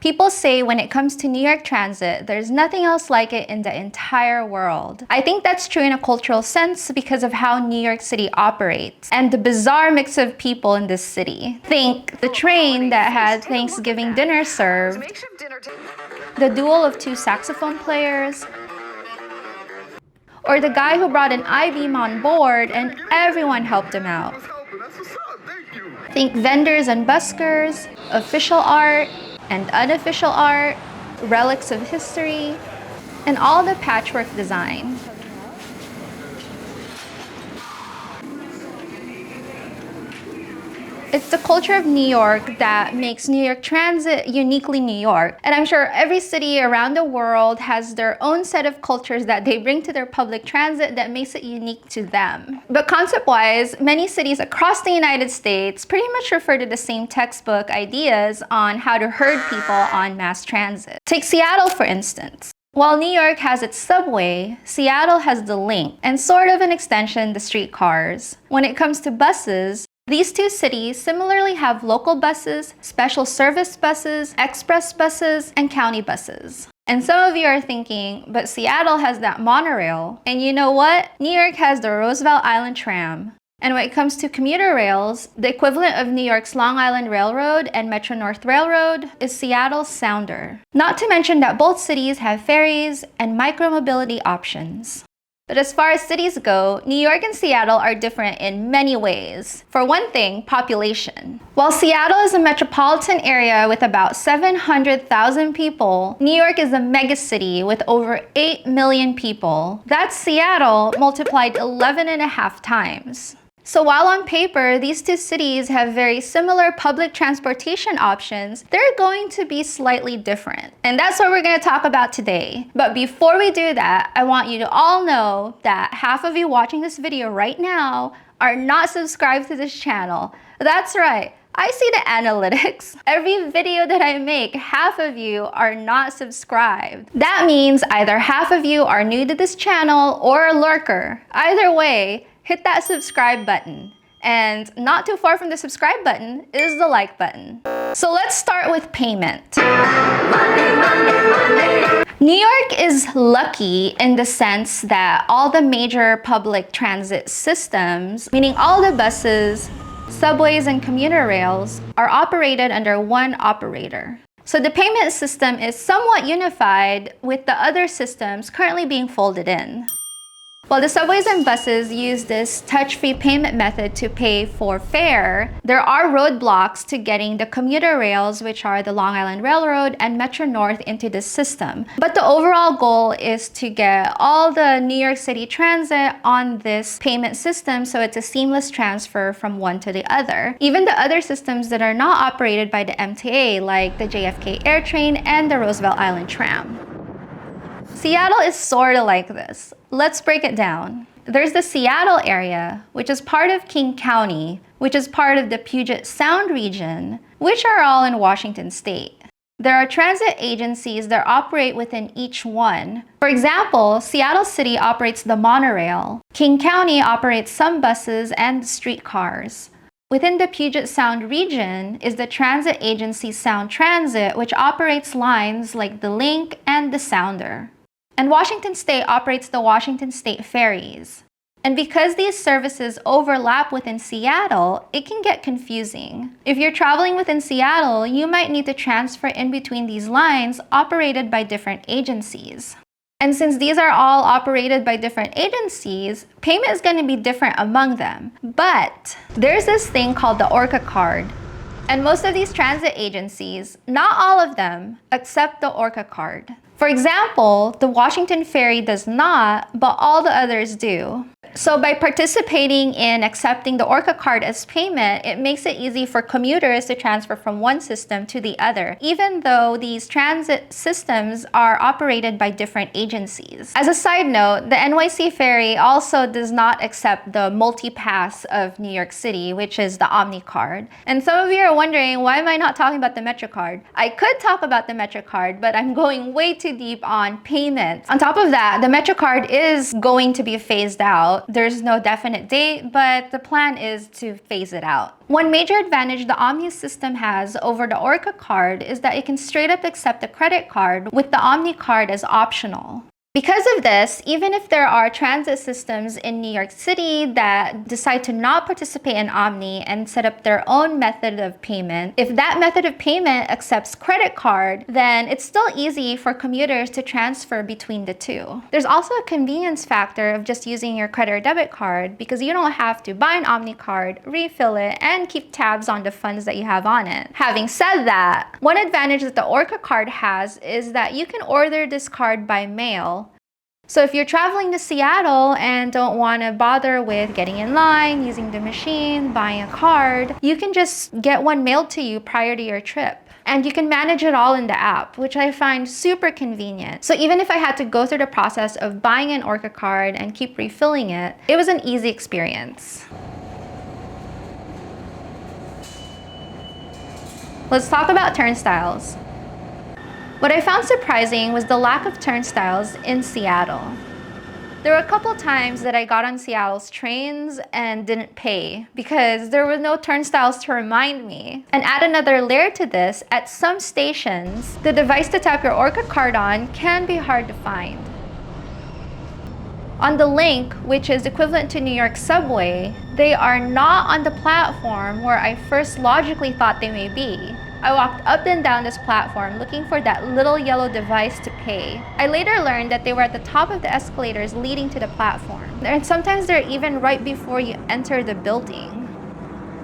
People say when it comes to New York Transit, there's nothing else like it in the entire world. I think that's true in a cultural sense because of how New York City operates and the bizarre mix of people in this city. Think the train that had Thanksgiving dinner served, the duel of two saxophone players, or the guy who brought an I-beam on board and everyone helped him out. Think vendors and buskers, official art and unofficial art, relics of history, and all the patchwork design. It's the culture of New York that makes New York Transit uniquely New York. And I'm sure every city around the world has their own set of cultures that they bring to their public transit that makes it unique to them. But concept-wise, many cities across the United States pretty much refer to the same textbook ideas on how to herd people on mass transit. Take Seattle, for instance. While New York has its subway, Seattle has the Link, and sort of an extension, the streetcars. When it comes to buses, these two cities similarly have local buses, special service buses, express buses, and county buses. And some of you are thinking, but Seattle has that monorail. And you know what? New York has the Roosevelt Island tram. And when it comes to commuter rails, the equivalent of New York's Long Island Railroad and Metro-North Railroad is Seattle's Sounder. Not to mention that both cities have ferries and micromobility options. But as far as cities go, New York and Seattle are different in many ways. For one thing, population. While Seattle is a metropolitan area with about 700,000 people, New York is a megacity with over 8 million people. That's Seattle multiplied 11.5 times. So while on paper, these two cities have very similar public transportation options, they're going to be slightly different. And that's what we're going to talk about today. But before we do that, I want you to all know that half of you watching this video right now are not subscribed to this channel. That's right. I see the analytics. Every video that I make, half of you are not subscribed. That means either half of you are new to this channel or a lurker. Either way, hit that subscribe button. And not too far from the subscribe button is the like button. So let's start with payment. New York is lucky in the sense that all the major public transit systems, meaning all the buses, subways, and commuter rails, are operated under one operator. So the payment system is somewhat unified with the other systems currently being folded in. While the subways and buses use this touch-free payment method to pay for fare, there are roadblocks to getting the commuter rails, which are the Long Island Railroad and Metro-North, into this system. But the overall goal is to get all the New York City transit on this payment system so it's a seamless transfer from one to the other. Even the other systems that are not operated by the MTA, like the JFK AirTrain and the Roosevelt Island tram. Seattle is sort of like this. Let's break it down. There's the Seattle area, which is part of King County, which is part of the Puget Sound region, which are all in Washington state. There are transit agencies that operate within each one. For example, Seattle City operates the monorail. King County operates some buses and streetcars. Within the Puget Sound region is the transit agency Sound Transit, which operates lines like the Link and the Sounder. And Washington State operates the Washington State Ferries. And because these services overlap within Seattle, it can get confusing. If you're traveling within Seattle, you might need to transfer in between these lines operated by different agencies. And since these are all operated by different agencies, payment is going to be different among them. But there's this thing called the ORCA card. And most of these transit agencies, not all of them, accept the ORCA card. For example, the Washington Ferry does not, but all the others do. So by participating in accepting the ORCA card as payment, it makes it easy for commuters to transfer from one system to the other, even though these transit systems are operated by different agencies. As a side note, the NYC Ferry also does not accept the multi-pass of New York City, which is the Omni card. And some of you are wondering, why am I not talking about the Metro card? I could talk about the Metro card, but I'm going way too too deep on payments. On top of that, the MetroCard is going to be phased out. There's no definite date, but the plan is to phase it out. One major advantage the Omni system has over the Orca card is that it can straight up accept a credit card with the Omni card as optional. Because of this, even if there are transit systems in New York City that decide to not participate in Omni and set up their own method of payment, if that method of payment accepts credit card, then it's still easy for commuters to transfer between the two. There's also a convenience factor of just using your credit or debit card because you don't have to buy an Omni card, refill it, and keep tabs on the funds that you have on it. Having said that, one advantage that the Orca card has is that you can order this card by mail. So if you're traveling to Seattle and don't want to bother with getting in line, using the machine, buying a card, you can just get one mailed to you prior to your trip. And you can manage it all in the app, which I find super convenient. So even if I had to go through the process of buying an Orca card and keep refilling it, it was an easy experience. Let's talk about turnstiles. What I found surprising was the lack of turnstiles in Seattle. There were a couple times that I got on Seattle's trains and didn't pay because there were no turnstiles to remind me. And add another layer to this, at some stations, the device to tap your Orca card on can be hard to find. On the Link, which is equivalent to New York subway, they are not on the platform where I first logically thought they may be. I walked up and down this platform looking for that little yellow device to pay. I later learned that they were at the top of the escalators leading to the platform. And sometimes they're even right before you enter the building.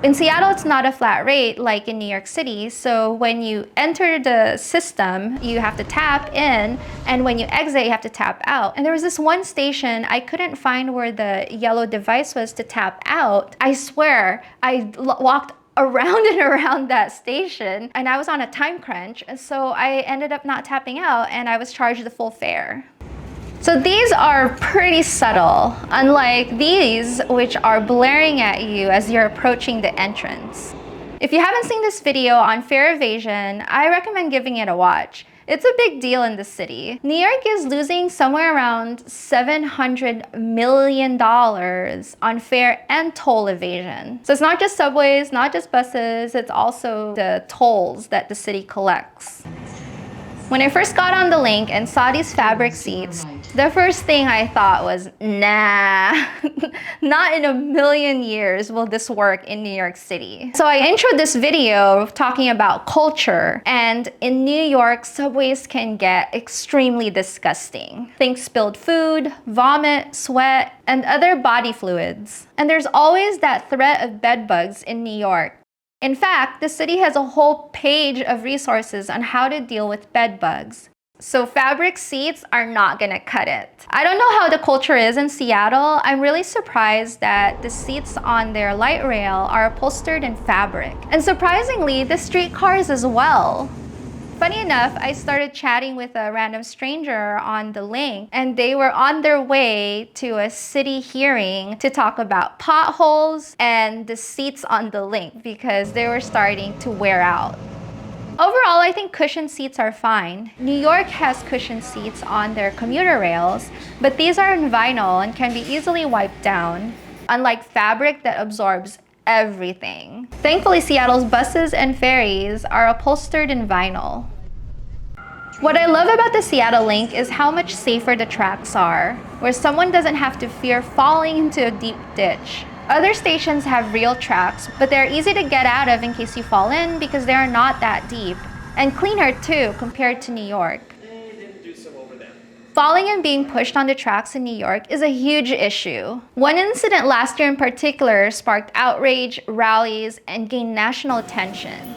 In Seattle, it's not a flat rate like in New York City, so when you enter the system, you have to tap in, and when you exit, you have to tap out. And there was this one station, I couldn't find where the yellow device was to tap out. I swear, I walked around and around that station, and I was on a time crunch, and so I ended up not tapping out, and I was charged the full fare. So these are pretty subtle, unlike these, which are blaring at you as you're approaching the entrance. If you haven't seen this video on fare evasion, I recommend giving it a watch. It's a big deal in the city. New York is losing somewhere around $700 million on fare and toll evasion. So it's not just subways, not just buses, it's also the tolls that the city collects. When I first got on the Link and saw these fabric seats, the first thing I thought was, nah, not in a million years will this work in New York City. So I introed this video talking about culture, and in New York, subways can get extremely disgusting. Think spilled food, vomit, sweat, and other body fluids. And there's always that threat of bed bugs in New York. In fact, the city has a whole page of resources on how to deal with bed bugs. So fabric seats are not gonna cut it. I don't know how the culture is in Seattle. I'm really surprised that the seats on their light rail are upholstered in fabric. And surprisingly, the streetcars as well. Funny enough, I started chatting with a random stranger on the Link, and they were on their way to a city hearing to talk about potholes and the seats on the Link because they were starting to wear out. Overall, I think cushioned seats are fine. New York has cushioned seats on their commuter rails, but these are in vinyl and can be easily wiped down, unlike fabric that absorbs everything. Thankfully, Seattle's buses and ferries are upholstered in vinyl. What I love about the Seattle Link is how much safer the tracks are, where someone doesn't have to fear falling into a deep ditch. Other stations have real tracks, but they're easy to get out of in case you fall in because they are not that deep. And cleaner too, compared to New York. Falling and being pushed on the tracks in New York is a huge issue. One incident last year in particular sparked outrage, rallies, and gained national attention.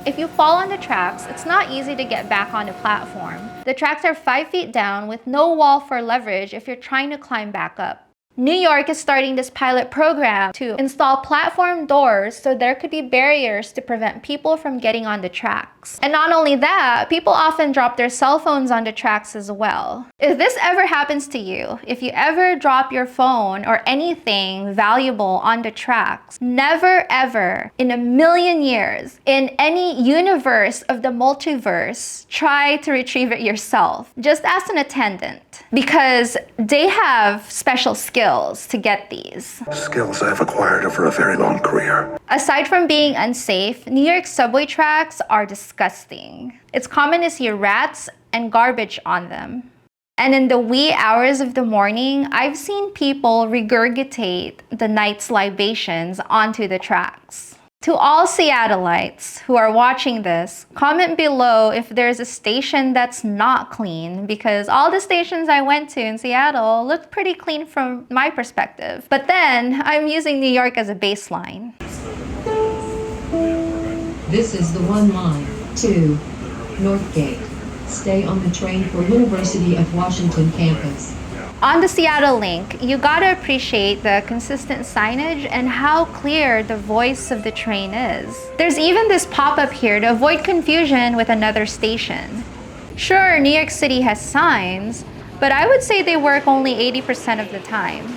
If you fall on the tracks, it's not easy to get back on the platform. The tracks are 5 feet down with no wall for leverage if you're trying to climb back up. New York is starting this pilot program to install platform doors so there could be barriers to prevent people from getting on the tracks. And not only that, people often drop their cell phones on the tracks as well. If this ever happens to you, if you ever drop your phone or anything valuable on the tracks, never ever in a million years, in any universe of the multiverse, try to retrieve it yourself. Just as an attendant. Because they have special skills to get these. Skills I've acquired over a very long career. Aside from being unsafe, New York subway tracks are disgusting. It's common to see rats and garbage on them. And in the wee hours of the morning, I've seen people regurgitate the night's libations onto the tracks. To all Seattleites who are watching this, comment below if there's a station that's not clean, because all the stations I went to in Seattle looked pretty clean from my perspective. But then, I'm using New York as a baseline. This is the 1 line to Northgate. Stay on the train for University of Washington campus. On the Seattle link, you gotta appreciate the consistent signage and how clear the voice of the train is. There's even this pop-up here to avoid confusion with another station. Sure, New York City has signs, but I would say they work only 80% of the time.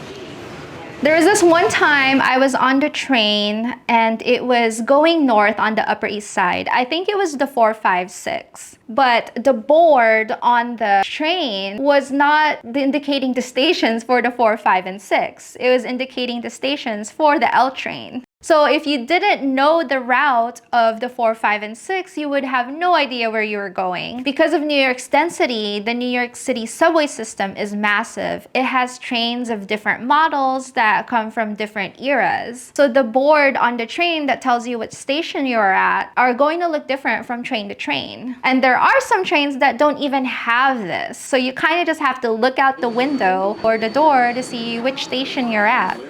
There was this one time I was on the train and it was going north on the Upper East Side. I think it was the 456. But the board on the train was not indicating the stations for the 4, 5, and 6. It was indicating the stations for the L train. So if you didn't know the route of the 4, 5, and 6, you would have no idea where you were going. Because of New York's density, the New York City subway system is massive. It has trains of different models that come from different eras. So the board on the train that tells you what station you're at are going to look different from train to train. And there are some trains that don't even have this. So you kind of just have to look out the window or the door to see which station you're at.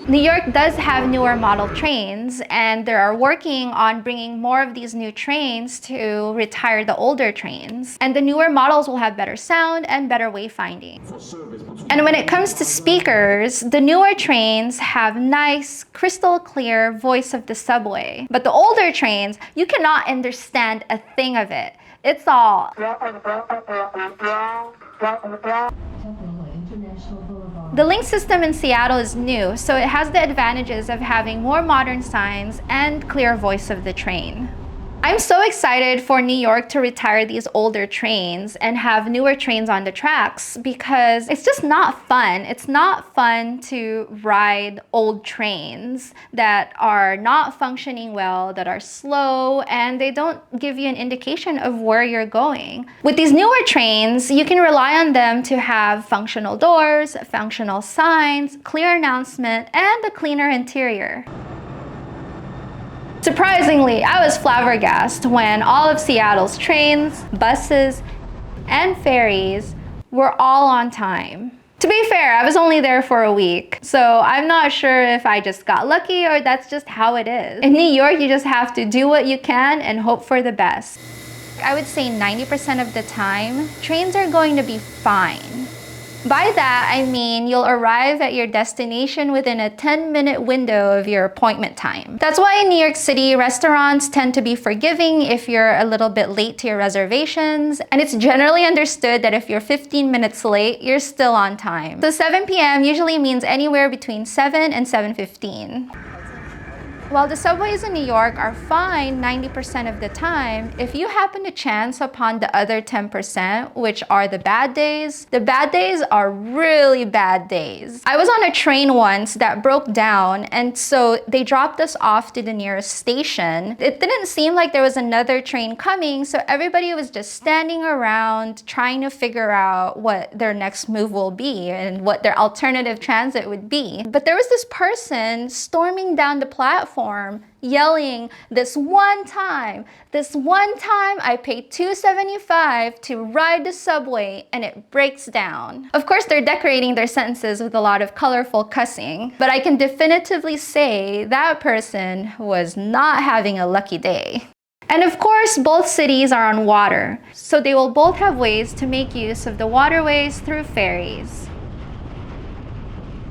New York does have newer model trains, and they are working on bringing more of these new trains to retire the older trains. And the newer models will have better sound and better wayfinding. And when it comes to speakers, the newer trains have nice, crystal clear voice of the subway. But the older trains, you cannot understand a thing of it. It's all... The link system in Seattle is new, so it has the advantages of having more modern signs and clear voice of the train. I'm so excited for New York to retire these older trains and have newer trains on the tracks because it's just not fun. It's not fun to ride old trains that are not functioning well, that are slow, and they don't give you an indication of where you're going. With these newer trains, you can rely on them to have functional doors, functional signs, clear announcement, and a cleaner interior. Surprisingly, I was flabbergasted when all of Seattle's trains, buses, and ferries were all on time. To be fair, I was only there for a week, so I'm not sure if I just got lucky or that's just how it is. In New York, you just have to do what you can and hope for the best. I would say 90% of the time, trains are going to be fine. By that, I mean you'll arrive at your destination within a 10-minute window of your appointment time. That's why in New York City, restaurants tend to be forgiving if you're a little bit late to your reservations, and it's generally understood that if you're 15 minutes late, you're still on time. So 7 p.m. usually means anywhere between 7 and 7:15. While the subways in New York are fine 90% of the time, if you happen to chance upon the other 10%, which are the bad days are really bad days. I was on a train once that broke down, and so they dropped us off to the nearest station. It didn't seem like there was another train coming, so everybody was just standing around trying to figure out what their next move will be and what their alternative transit would be. But there was this person storming down the platform yelling, this one time I paid $2.75 to ride the subway and it breaks down. Of course, they're decorating their sentences with a lot of colorful cussing, but I can definitively say that person was not having a lucky day. And of course, both cities are on water, so they will both have ways to make use of the waterways through ferries.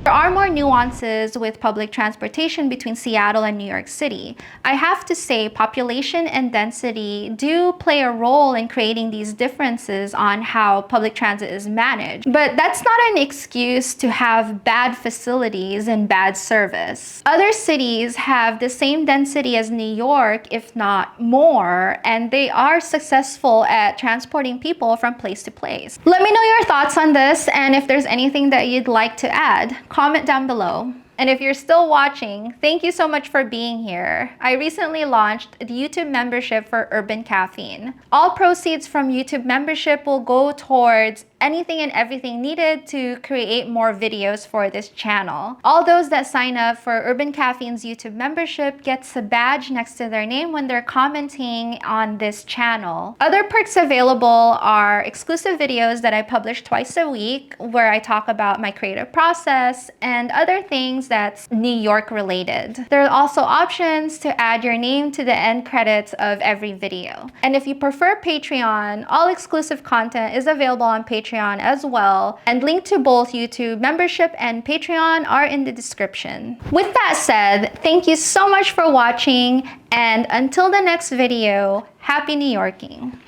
There are more nuances with public transportation between Seattle and New York City. I have to say, population and density do play a role in creating these differences on how public transit is managed. But that's not an excuse to have bad facilities and bad service. Other cities have the same density as New York, if not more, and they are successful at transporting people from place to place. Let me know your thoughts on this, and if there's anything that you'd like to add, comment down below. And if you're still watching, thank you so much for being here. I recently launched the YouTube membership for Urban Caffeine. All proceeds from YouTube membership will go towards anything and everything needed to create more videos for this channel. All those that sign up for Urban Caffeine's YouTube membership gets a badge next to their name when they're commenting on this channel. Other perks available are exclusive videos that I publish twice a week where I talk about my creative process and other things that's New York related. There are also options to add your name to the end credits of every video. And if you prefer Patreon, all exclusive content is available on Patreon as well, and link to both YouTube membership and Patreon are in the description. With that said, thank you so much for watching, and until the next video, happy New Yorking.